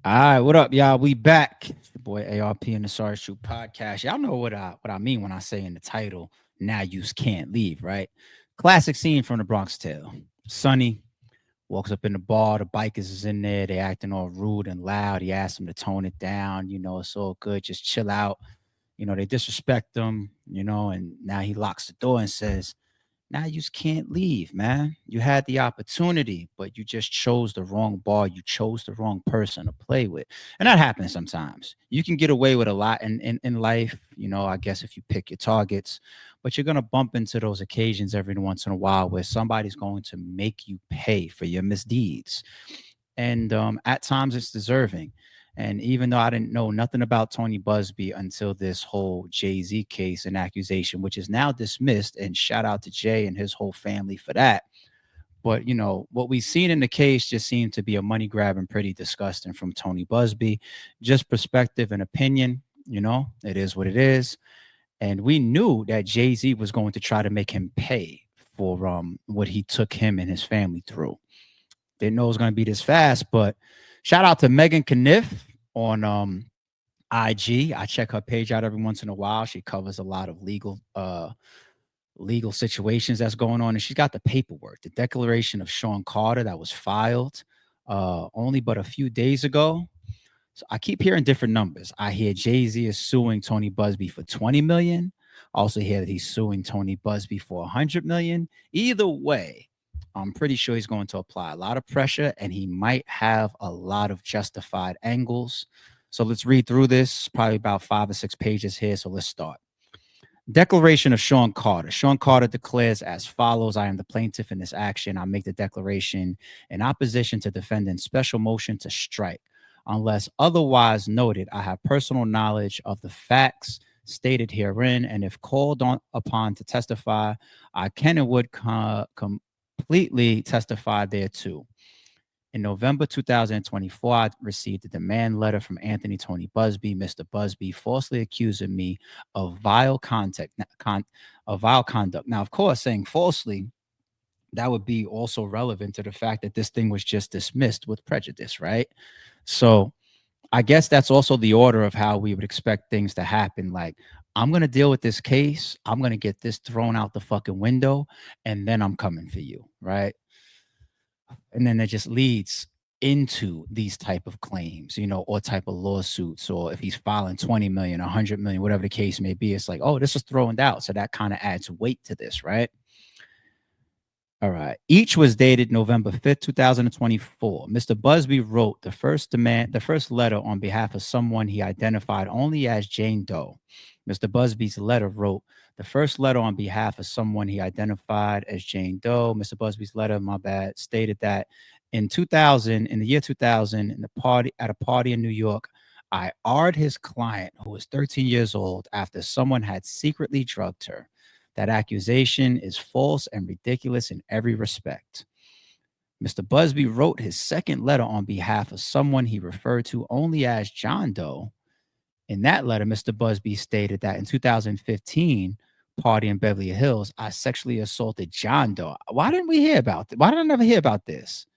All right, what up, y'all? We back. It's your boy ARP in the Sorry Shoot podcast. Y'all know what I mean when I say in the title, "Now you can't leave," right? Classic scene from the Bronx Tale. Sonny walks up in the bar. The bikers is in there. They acting all rude and loud. He asks them to tone it down. It's all good. Just chill out. They disrespect him. And now he locks the door and says, now you just can't leave, man. You had the opportunity, but you just chose the wrong bar. You chose the wrong person to play with. And that happens sometimes. You can get away with a lot in life, I guess if you pick your targets, but you're going to bump into those occasions every once in a while where somebody's going to make you pay for your misdeeds. And at times it's deserving. And even though I didn't know nothing about Tony Buzbee until this whole Jay-Z case and accusation, which is now dismissed, and shout out to Jay and his whole family for that. But what we've seen in the case just seemed to be a money grab and pretty disgusting from Tony Buzbee. Just perspective and opinion, it is what it is. And we knew that Jay-Z was going to try to make him pay for what he took him and his family through. Didn't know it was going to be this fast, but shout out to Megan Kniff on IG. I check her page out every once in a while. She covers a lot of legal situations that's going on, and she's got the paperwork, the declaration of Sean Carter that was filed only but a few days ago. So I keep hearing different numbers. I hear Jay-Z is suing Tony Buzbee for 20 million. I also hear that he's suing Tony Buzbee for 100 million. Either way, I'm pretty sure he's going to apply a lot of pressure, and he might have a lot of justified angles. So let's read through this, probably about 5 or 6 pages here. So let's start. Declaration of Sean Carter. Sean Carter declares as follows: I am the plaintiff in this action. I make the declaration in opposition to defendant's special motion to strike. Unless otherwise noted, I have personal knowledge of the facts stated herein, and if called upon to testify, I can and would completely testify thereto. In November 2024, I received a demand letter from Anthony Tony Buzbee. Mr. Buzbee falsely accusing me of vile conduct. Now, of course, saying falsely, that would be also relevant to the fact that this thing was just dismissed with prejudice, right? So I guess that's also the order of how we would expect things to happen. Like, I'm going to deal with this case. I'm going to get this thrown out the fucking window, and then I'm coming for you, right? And then it just leads into these type of claims, or type of lawsuits, or if he's filing 20 million, 100 million, whatever the case may be, it's like, oh, this is thrown out. So that kind of adds weight to this, right? All right. Each was dated November 5th, 2024. Mr. Busby wrote the first letter on behalf of someone he identified only as Jane Doe. Mr. Busby's letter wrote the first letter on behalf of someone he identified as Jane Doe. Mr. Busby's letter, my bad, stated that in the year 2000, at a party in New York, I R-ed his client, who was 13 years old, after someone had secretly drugged her. That accusation is false and ridiculous in every respect. Mr. Busby wrote his second letter on behalf of someone he referred to only as John Doe. In that letter, Mr. Busby stated that in 2015, party in Beverly Hills, I sexually assaulted John Doe. Why didn't we hear about this? Why did I never hear about this?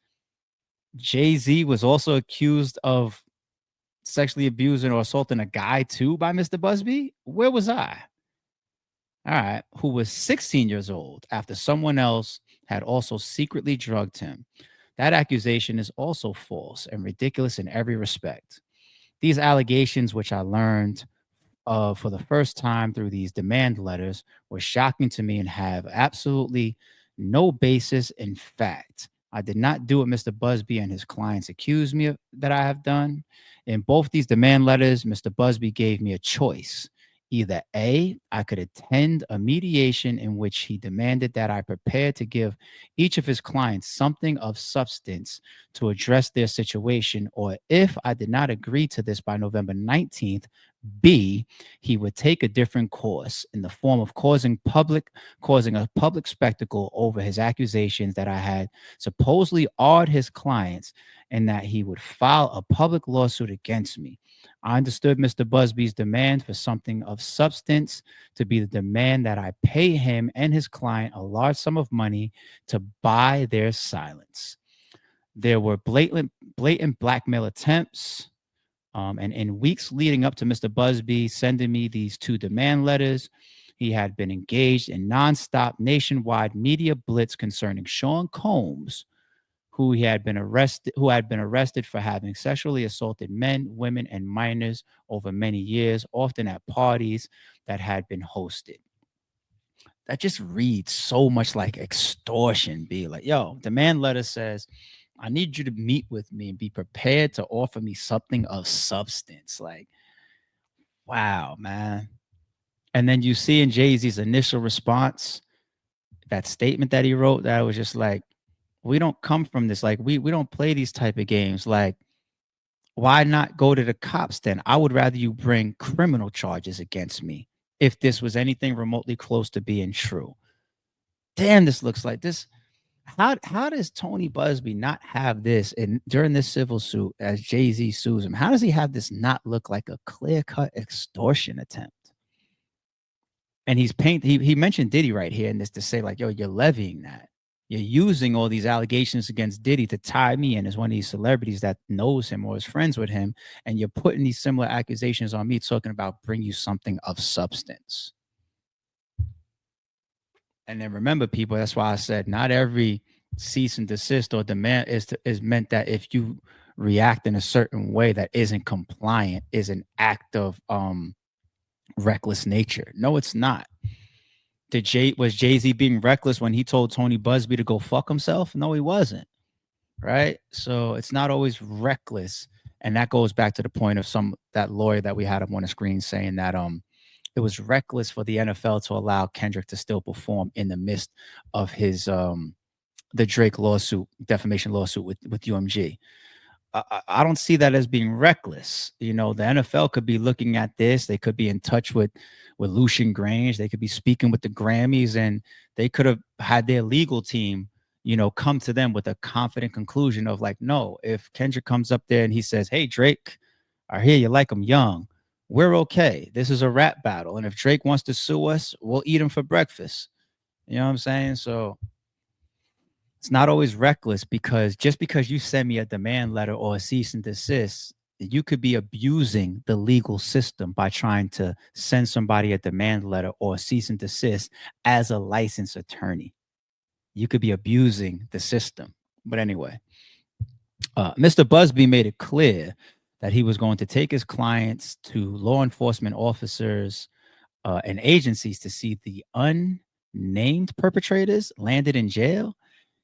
Jay-Z was also accused of sexually abusing or assaulting a guy too by Mr. Busby. Where was I? All right, who was 16 years old after someone else had also secretly drugged him. That accusation is also false and ridiculous in every respect. These allegations, which I learned of for the first time through these demand letters, were shocking to me and have absolutely no basis in fact. I did not do what Mr. Busby and his clients accused me of that I have done. In both these demand letters, Mr. Busby gave me a choice. Either A, I could attend a mediation in which he demanded that I prepare to give each of his clients something of substance to address their situation, or if I did not agree to this by November 19th, B, he would take a different course in the form of causing a public spectacle over his accusations that I had supposedly awed his clients and that he would file a public lawsuit against me. I understood Mr. Busby's demand for something of substance to be the demand that I pay him and his client a large sum of money to buy their silence. There were blatant blackmail attempts And in weeks leading up to Mr. Busby sending me these 2 demand letters, he had been engaged in nonstop nationwide media blitz concerning Sean Combs, who had been arrested for having sexually assaulted men, women, and minors over many years, often at parties that had been hosted. That just reads so much like extortion. Be like, yo, demand letter says, I need you to meet with me and be prepared to offer me something of substance. Like, wow, man. And then you see in Jay-Z's initial response, that statement that he wrote, that was just like, we don't come from this. Like, we don't play these type of games. Like, why not go to the cops then? I would rather you bring criminal charges against me if this was anything remotely close to being true. Damn, this looks like this. How does Tony Buzbee not have this in during this civil suit as Jay-Z sues him? How does he have this not look like a clear-cut extortion attempt? And he mentioned Diddy right here in this to say, like, yo, you're levying that. You're using all these allegations against Diddy to tie me in as one of these celebrities that knows him or is friends with him. And you're putting these similar accusations on me, talking about bring you something of substance. And then remember, people, that's why I said not every cease and desist or demand is meant that if you react in a certain way that isn't compliant is an act of reckless nature. No, it's not. Was Jay-Z being reckless when he told Tony Buzbee to go fuck himself? No, he wasn't. Right? So it's not always reckless. And that goes back to the point of that lawyer that we had up on the screen saying that it was reckless for the NFL to allow Kendrick to still perform in the midst of his the Drake lawsuit, defamation lawsuit with UMG. I don't see that as being reckless. You know, the NFL could be looking at this. They could be in touch with Lucian Grange. They could be speaking with the Grammys, and they could have had their legal team, you know, come to them with a confident conclusion of like, no, if Kendrick comes up there and he says, hey, Drake, I hear you like him young. We're okay. This is a rap battle. And if Drake wants to sue us, we'll eat him for breakfast. You know what I'm saying? So it's not always reckless, because just because you send me a demand letter or a cease and desist, you could be abusing the legal system by trying to send somebody a demand letter or a cease and desist as a licensed attorney. You could be abusing the system. But anyway, Mr. Busby made it clear that he was going to take his clients to law enforcement officers and agencies to see the unnamed perpetrators landed in jail.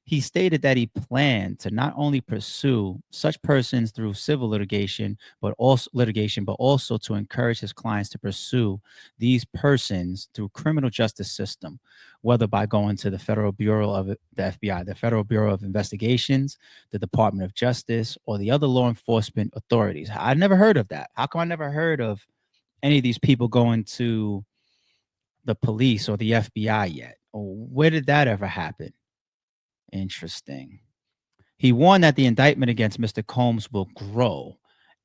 He stated that he planned to not only pursue such persons through civil litigation, but also to encourage his clients to pursue these persons through criminal justice system, whether by going to the Federal Bureau of the FBI, the Federal Bureau of Investigations, the Department of Justice, or the other law enforcement authorities. I never heard of that. How come I never heard of any of these people going to the police or the FBI yet? Where did that ever happen? Interesting. He warned that the indictment against Mr. Combs will grow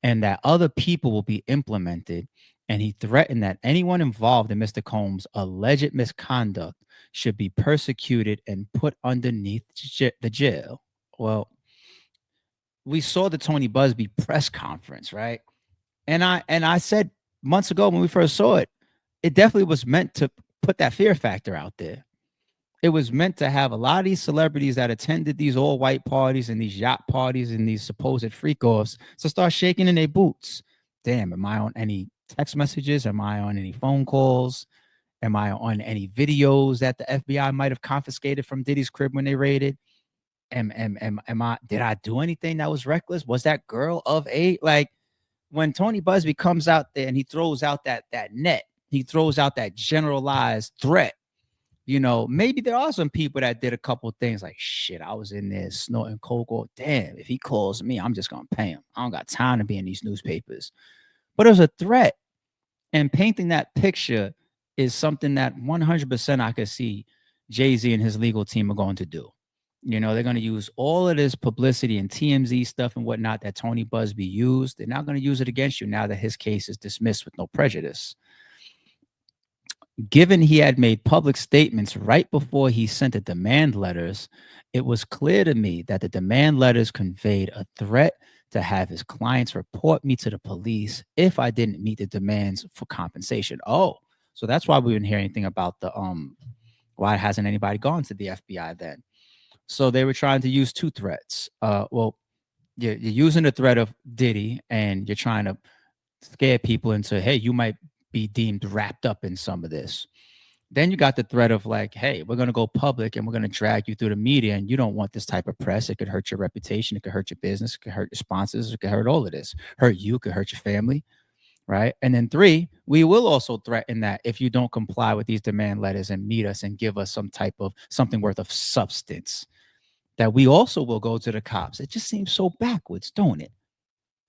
and that other people will be implemented. And he threatened that anyone involved in Mr. Combs' alleged misconduct should be persecuted and put underneath the jail. Well, we saw the Tony Buzbee press conference, right? And I said months ago when we first saw it, it definitely was meant to put that fear factor out there. It was meant to have a lot of these celebrities that attended these all white parties and these yacht parties and these supposed freak offs to start shaking in their boots. Damn, am I on any text messages? Am I on any phone calls? Am I on any videos that the FBI might have confiscated from Diddy's crib when they raided? Did I do anything that was reckless? Was that girl of age? Like, when Tony Buzbee comes out there and he throws out that net, he throws out that generalized threat. You know, maybe there are some people that did a couple of things like, shit, I was in there snorting coke. Or, damn, if he calls me, I'm just going to pay him. I don't got time to be in these newspapers. But it was a threat. And painting that picture is something that 100% I could see Jay-Z and his legal team are going to do. You know, they're going to use all of this publicity and TMZ stuff and whatnot that Tony Buzbee used. They're not going to use it against you now that his case is dismissed with no prejudice. Given he had made public statements right before he sent the demand letters, it was clear to me that the demand letters conveyed a threat to have his clients report me to the police if I didn't meet the demands for compensation. Oh, so that's why we didn't hear anything about the why hasn't anybody gone to the FBI then? So they were trying to use two threats. Well, you're using the threat of Diddy, and you're trying to scare people into, hey, you might be deemed wrapped up in some of this. Then you got the threat of like, hey, we're going to go public and we're going to drag you through the media, and you don't want this type of press. It could hurt your reputation. It could hurt your business. It could hurt your sponsors. It could hurt all of this. Hurt you. It could hurt your family. Right. And then three, we will also threaten that if you don't comply with these demand letters and meet us and give us some type of something worth of substance, that we also will go to the cops. It just seems so backwards, don't it?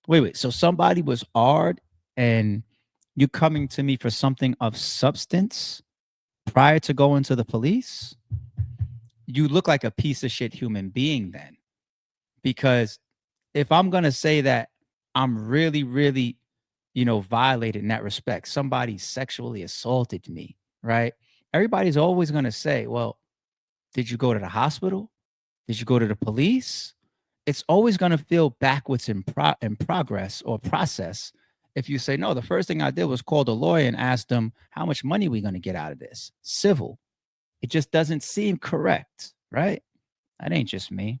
Wait. So somebody was hard and you coming to me for something of substance prior to going to the police? You look like a piece of shit human being then. Because if I'm going to say that I'm really, really, violated in that respect, somebody sexually assaulted me, right? Everybody's always going to say, well, did you go to the hospital? Did you go to the police? It's always going to feel backwards in progress or process if you say, no, the first thing I did was call the lawyer and ask them, how much money are we going to get out of this? Civil. It just doesn't seem correct, right? That ain't just me.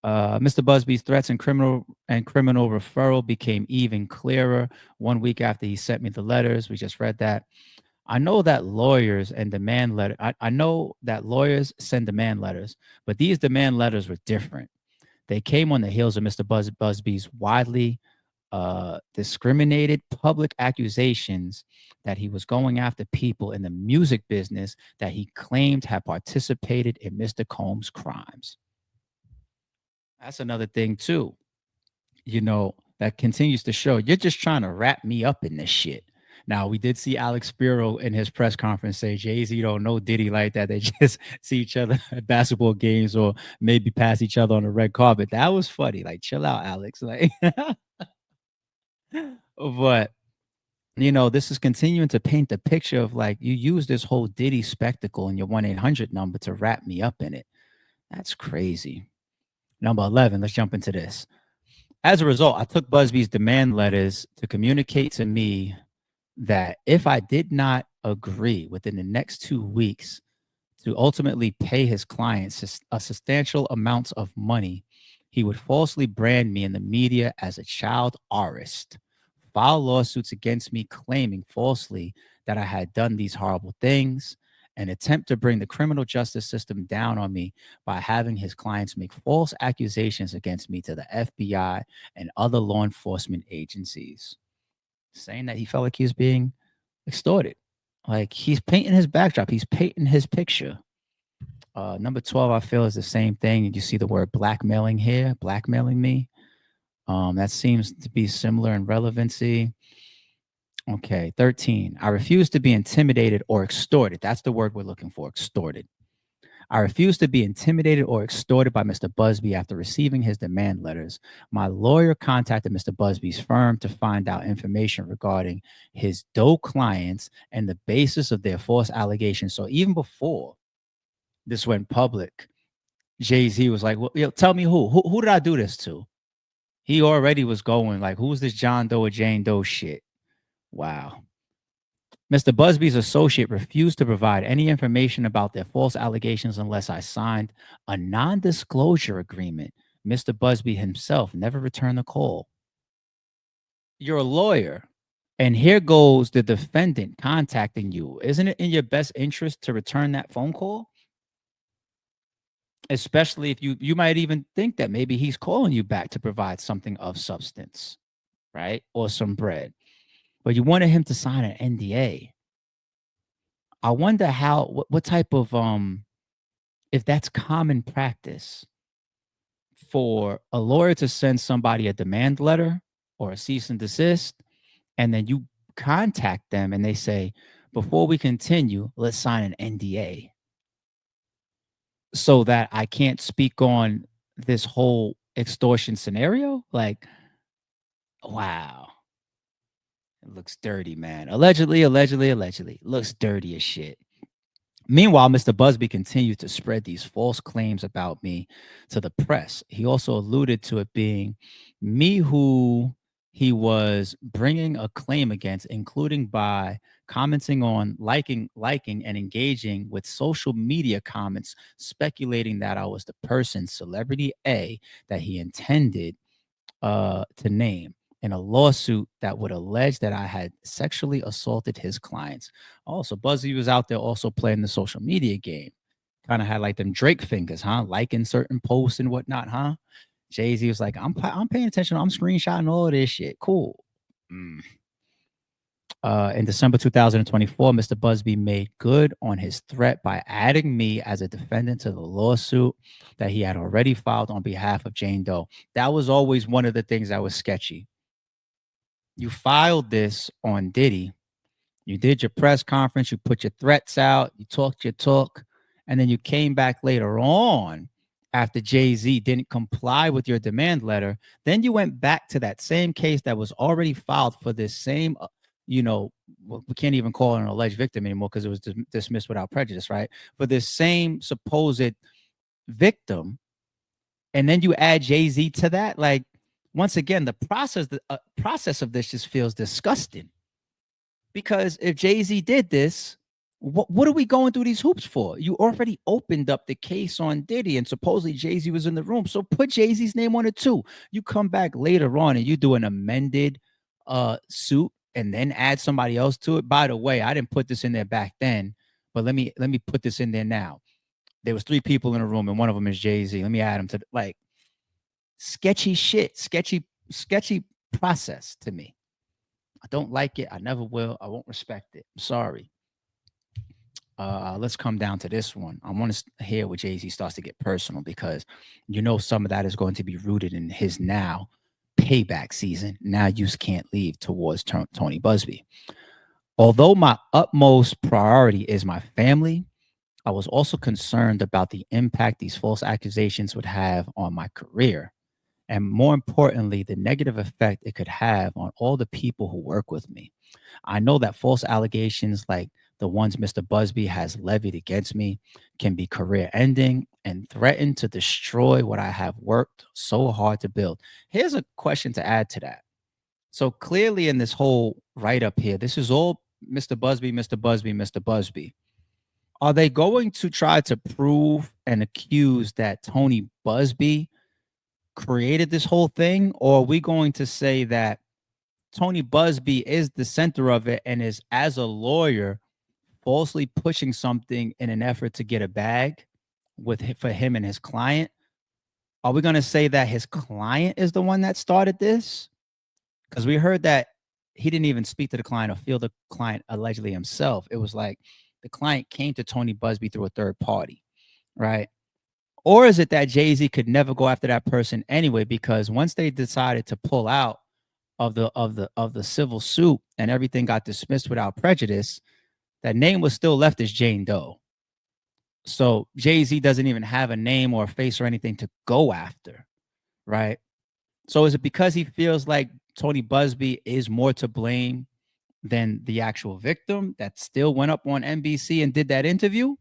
Mr. Busby's threats and criminal referral became even clearer 1 week after he sent me the letters. We just read that. I know that lawyers and demand letter. I know that lawyers send demand letters, but these demand letters were different. They came on the heels of Mr. Busby's widely discriminated public accusations that he was going after people in the music business that he claimed had participated in Mr. Combs' crimes. That's another thing too, that continues to show you're just trying to wrap me up in this shit. Now, we did see Alex Spiro in his press conference say Jay-Z don't know Diddy like that. They just see each other at basketball games or maybe pass each other on the red carpet. That was funny. Like, chill out, Alex. Like, but this is continuing to paint the picture of like you use this whole Diddy spectacle in your 1-800 number to wrap me up in it. That's crazy. Number 11, let's jump into this. As a result, I took Busby's demand letters to communicate to me that if I did not agree within the next 2 weeks to ultimately pay his clients a substantial amounts of money, he would falsely brand me in the media as a child artist, file lawsuits against me claiming falsely that I had done these horrible things, and attempt to bring the criminal justice system down on me by having his clients make false accusations against me to the FBI and other law enforcement agencies, saying that he felt like he was being extorted. Like, he's painting his backdrop. He's painting his picture. Number 12, I feel, is the same thing. And you see the word blackmailing here, blackmailing me. That seems to be similar in relevancy. Okay, 13. I refuse to be intimidated or extorted. That's the word we're looking for, extorted. I refuse to be intimidated or extorted by Mr. Busby after receiving his demand letters. My lawyer contacted Mr. Busby's firm to find out information regarding his doe clients and the basis of their false allegations. So even before this went public, Jay-Z was like, well, tell me who did I do this to? He already was going like, who's this John Doe or Jane Doe shit? Wow. Mr. Busby's associate refused to provide any information about their false allegations unless I signed a non-disclosure agreement. Mr. Busby himself never returned the call. You're a lawyer, and here goes the defendant contacting you. Isn't it in your best interest to return that phone call? Especially if you might even think that maybe he's calling you back to provide something of substance, right? Or some bread. But you wanted him to sign an NDA. I wonder what type of if that's common practice for a lawyer to send somebody a demand letter or a cease and desist, and then you contact them and they say, before we continue, let's sign an NDA so that I can't speak on this whole extortion scenario. Like, wow. It looks dirty, man. Allegedly. Looks dirty as shit. Meanwhile, Mr. Busby continued to spread these false claims about me to the press. He also alluded to it being me who he was bringing a claim against, including by commenting on liking and engaging with social media comments speculating that I was the person, celebrity A, that he intended to name in a lawsuit that would allege that I had sexually assaulted his clients. Also, Busby was out there also playing the social media game. Kind of had like them Drake fingers, huh? Liking certain posts and whatnot, huh? Jay-Z was like, I'm paying attention. I'm screenshotting all of this shit. Cool. Mm. In December 2024, Mr. Busby made good on his threat by adding me as a defendant to the lawsuit that he had already filed on behalf of Jane Doe. That was always one of the things that was sketchy. You filed this on Diddy. You did your press conference, you put your threats out, you talked your talk, and then you came back later on after Jay-Z didn't comply with your demand letter. Then you went back to that same case that was already filed for this same, we can't even call it an alleged victim anymore because it was dismissed without prejudice, right? For this same supposed victim. And then you add Jay-Z to that. Like, once again, the process of this just feels disgusting. Because if Jay-Z did this, what are we going through these hoops for? You already opened up the case on Diddy, and supposedly Jay-Z was in the room. So put Jay-Z's name on it too. You come back later on and you do an amended suit and then add somebody else to it. By the way, I didn't put this in there back then, but let me put this in there now. There was 3 people in a room, and one of them is Jay-Z. Let me add him to like sketchy shit, sketchy process to me. I don't like it. I never will. I won't respect it. I'm sorry. Let's come down to this one. I want to hear where Jay-Z starts to get personal because some of that is going to be rooted in his now payback season. Now you can't leave towards Tony Buzbee. Although my utmost priority is my family, I was also concerned about the impact these false accusations would have on my career. And more importantly, the negative effect it could have on all the people who work with me. I know that false allegations like the ones Mr. Busby has levied against me can be career ending and threaten to destroy what I have worked so hard to build. Here's a question to add to that. So clearly in this whole write up here, this is all Mr. Busby, Mr. Busby, Mr. Busby. Are they going to try to prove and accuse that Tony Buzbee created this whole thing, or are we going to say that Tony Buzbee is the center of it and is, as a lawyer, falsely pushing something in an effort to get a bag for him and his client? Are we going to say that his client is the one that started this? Because we heard that he didn't even speak to the client or feel the client allegedly himself. It was like the client came to Tony Buzbee through a third party, right? Or is it that Jay-Z could never go after that person anyway, because once they decided to pull out of the civil suit and everything got dismissed without prejudice, that name was still left as Jane Doe. So Jay-Z doesn't even have a name or a face or anything to go after, right? So is it because he feels like Tony Buzbee is more to blame than the actual victim that still went up on NBC and did that interview,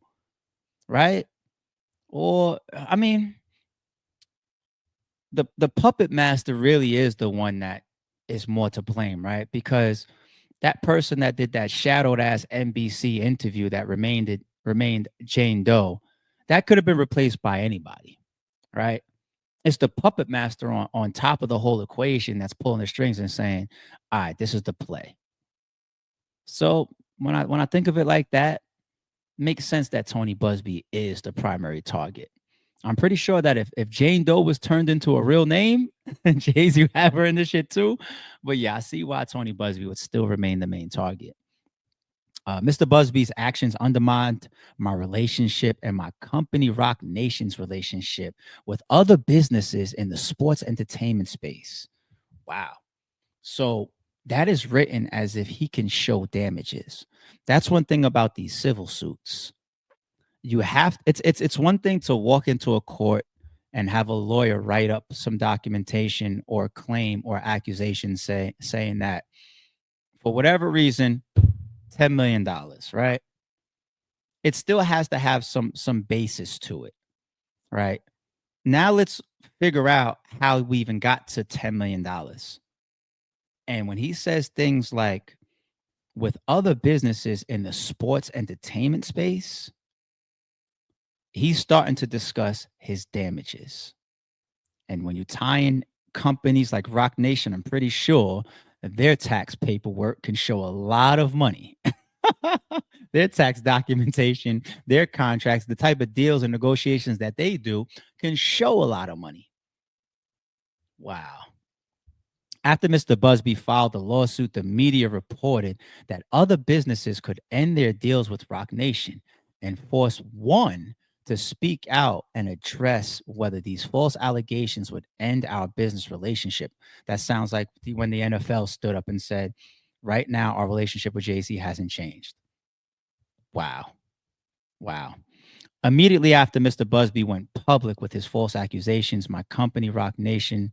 right? Or, I mean, the puppet master really is the one that is more to blame, right? Because that person that did that shadowed ass NBC interview that remained Jane Doe, that could have been replaced by anybody, right? It's the puppet master on top of the whole equation that's pulling the strings and saying, all right, this is the play. So when I think of it like that, it makes sense that Tony Buzbee is the primary target. I'm pretty sure that if Jane Doe was turned into a real name, Jay-Z would have her in this shit too. But yeah, I see why Tony Buzbee would still remain the main target. Mr. Busby's actions undermined my relationship and my company Rock Nation's relationship with other businesses in the sports entertainment space. Wow. So that is written as if he can show damages. That's one thing about these civil suits. You have it's one thing to walk into a court and have a lawyer write up some documentation or claim or accusation saying that for whatever reason $10 million, right? it still has to have some basis to it, right? Now let's figure out how we even got to $10 million. And when he says things like, with other businesses in the sports entertainment space, he's starting to discuss his damages. And when you tie in companies like Rock Nation, I'm pretty sure that their tax paperwork can show a lot of money. Their tax documentation, their contracts, the type of deals and negotiations that they do can show a lot of money. Wow. After Mr. Busby filed the lawsuit, the media reported that other businesses could end their deals with Rock Nation and force one to speak out and address whether these false allegations would end our business relationship. That sounds like when the NFL stood up and said, right now, our relationship with Jay-Z hasn't changed. Wow. Wow. Immediately after Mr. Busby went public with his false accusations, my company, Rock Nation,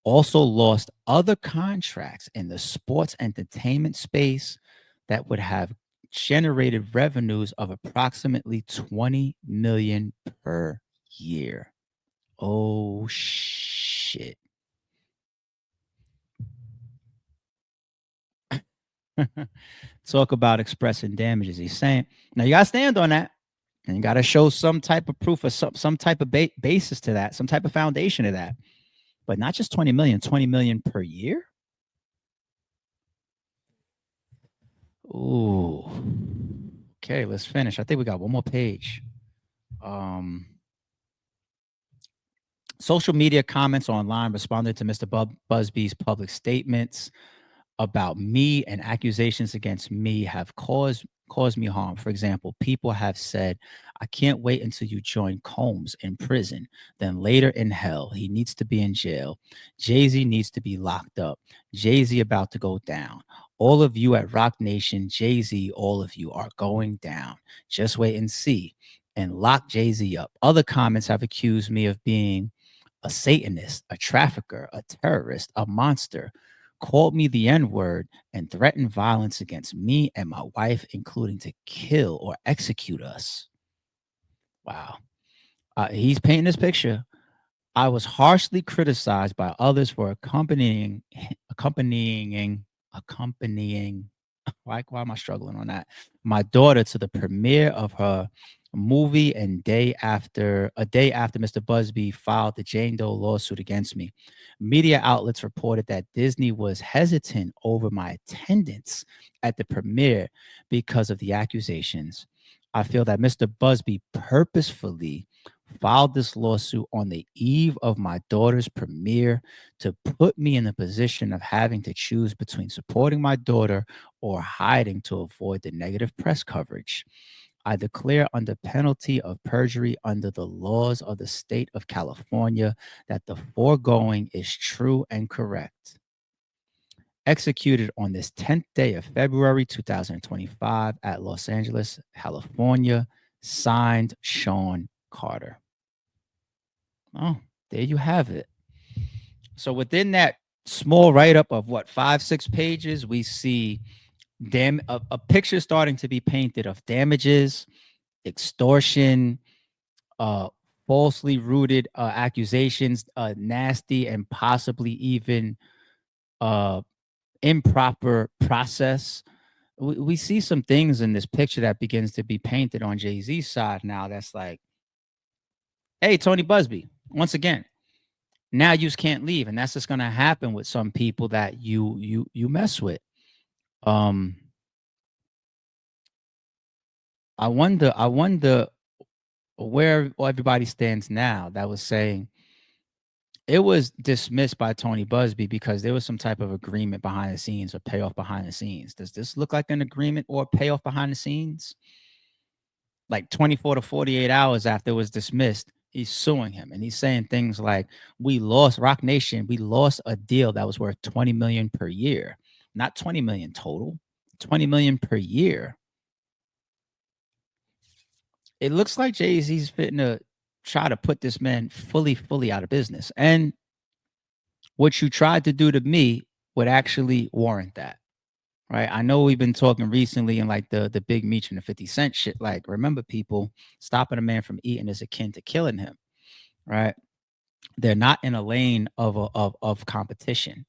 also lost other contracts in the sports entertainment space that would have generated revenues of approximately 20 million per year. Oh shit. Talk about expressing damages. He's saying, now you got to stand on that. And you got to show some type of proof or some type of basis to that, some type of foundation to that. But not just 20 million, 20 million per year. Ooh. Okay, let's finish. I think we got one more page. Social media comments online responded to Mr. Busby's public statements about me and accusations against me have caused me harm. For example, people have said, I can't wait until you join Combs in prison, then later in hell. He needs to be in jail. Jay-Z needs to be locked up. Jay-Z about to go down. All of you at Rock Nation, Jay-Z, all of you are going down. Just wait and see. And lock Jay-Z up. Other comments have accused me of being a Satanist, a trafficker, a terrorist, a monster, called me the N-word, and threatened violence against me and my wife, including to kill or execute us. Wow. He's painting this picture. I was harshly criticized by others for accompanying. Why am I struggling on that? My daughter to the premiere of her movie, and a day after Mr. Busby filed the Jane Doe lawsuit against me. Media outlets reported that Disney was hesitant over my attendance at the premiere because of the accusations. I feel that Mr. Busby purposefully filed this lawsuit on the eve of my daughter's premiere to put me in the position of having to choose between supporting my daughter or hiding to avoid the negative press coverage. I declare under penalty of perjury under the laws of the state of California that the foregoing is true and correct. Executed on this 10th day of February 2025 at Los Angeles, California. Signed, Sean Carter. Oh, there you have it. So within that small write-up of 5-6 pages, we see a picture starting to be painted of damages, extortion, falsely rooted accusations, nasty and possibly even improper process. We see some things in this picture that begins to be painted on Jay-Z's side now. That's like, hey, Tony Buzbee, once again, now you just can't leave, and that's just going to happen with some people that you mess with. I wonder where everybody stands now. That was saying it was dismissed by Tony Buzbee because there was some type of agreement behind the scenes or payoff behind the scenes. Does this look like an agreement or payoff behind the scenes? Like 24 to 48 hours after it was dismissed, he's suing him, and he's saying things like, we lost Rock Nation. We lost a deal that was worth 20 million per year, not 20 million total, 20 million per year. It looks like Jay-Z's fitting to try to put this man fully out of business. And what you tried to do to me would actually warrant that. right? I know we've been talking recently in like the Big Meech and the 50 Cent shit. Like, remember, people, stopping a man from eating is akin to killing him, right? They're not in a lane of competition,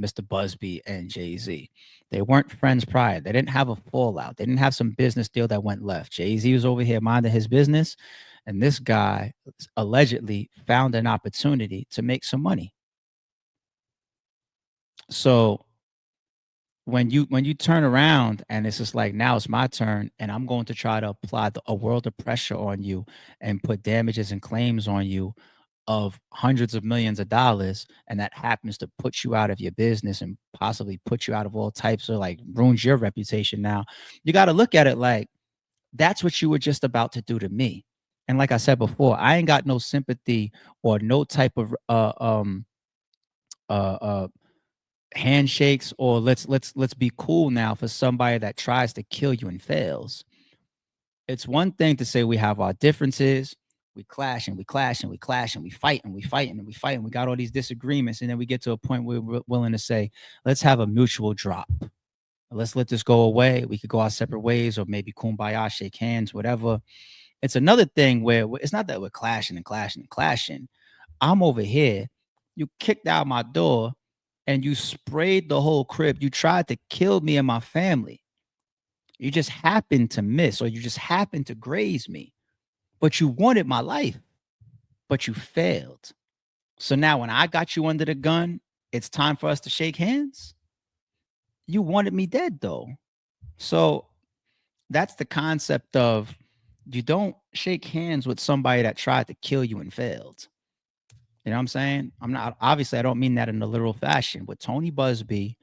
Mr. Busby and Jay-Z. They weren't friends prior. They didn't have a fallout. They didn't have some business deal that went left. Jay-Z was over here minding his business, and this guy allegedly found an opportunity to make some money. So when you turn around and it's just like, now it's my turn and I'm going to try to apply a world of pressure on you and put damages and claims on you of hundreds of millions of dollars, and that happens to put you out of your business and possibly put you out of all types of, like, ruins your reputation. Now you got to look at it like that's what you were just about to do to me. And like I said before, I ain't got no sympathy or no type of uh handshakes or let's be cool now for somebody that tries to kill you and fails. It's one thing to say we have our differences, we clash and we clash and we clash and we fight and we fight and we fight and we got all these disagreements, and then we get to a point where we're willing to say, let's have a mutual drop. Let's let this go away. We could go our separate ways, or maybe kumbaya, shake hands, whatever. It's another thing where it's not that we're clashing and clashing and clashing. I'm over here. You kicked out my door and you sprayed the whole crib. You tried to kill me and my family. You just happened to miss, or you just happened to graze me. But you wanted my life, but you failed. So now when I got you under the gun, it's time for us to shake hands. You wanted me dead though. So that's the concept of, you don't shake hands with somebody that tried to kill you and failed. You know what I'm saying? I'm not, obviously, I don't mean that in a literal fashion. With Tony Buzbee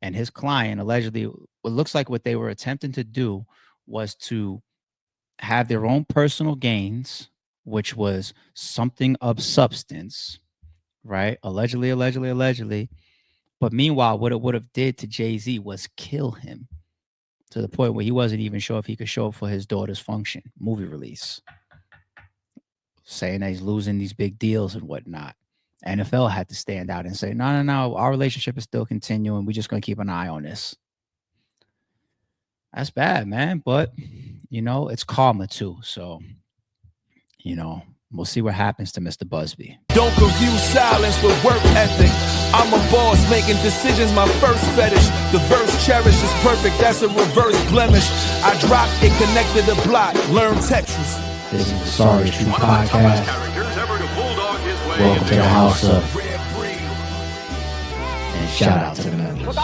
and his client, allegedly, what looks like what they were attempting to do was to have their own personal gains, which was something of substance, right? Allegedly. But meanwhile, what it would have did to Jay-Z was kill him, to the point where he wasn't even sure if he could show up for his daughter's function, movie release, saying that he's losing these big deals and whatnot. NFL had to stand out and say, no, our relationship is still continuing. We're just going to keep an eye on this. That's bad, man. But, it's karma too. So, we'll see what happens to Mr. Busby. Don't confuse silence with work ethic. I'm a boss, making decisions my first fetish. The verse cherished is perfect, that's a reverse blemish. I dropped it, connected the block, learn Tetris. This is the Sorry It's True podcast. Welcome to the house of. And shout out to the members.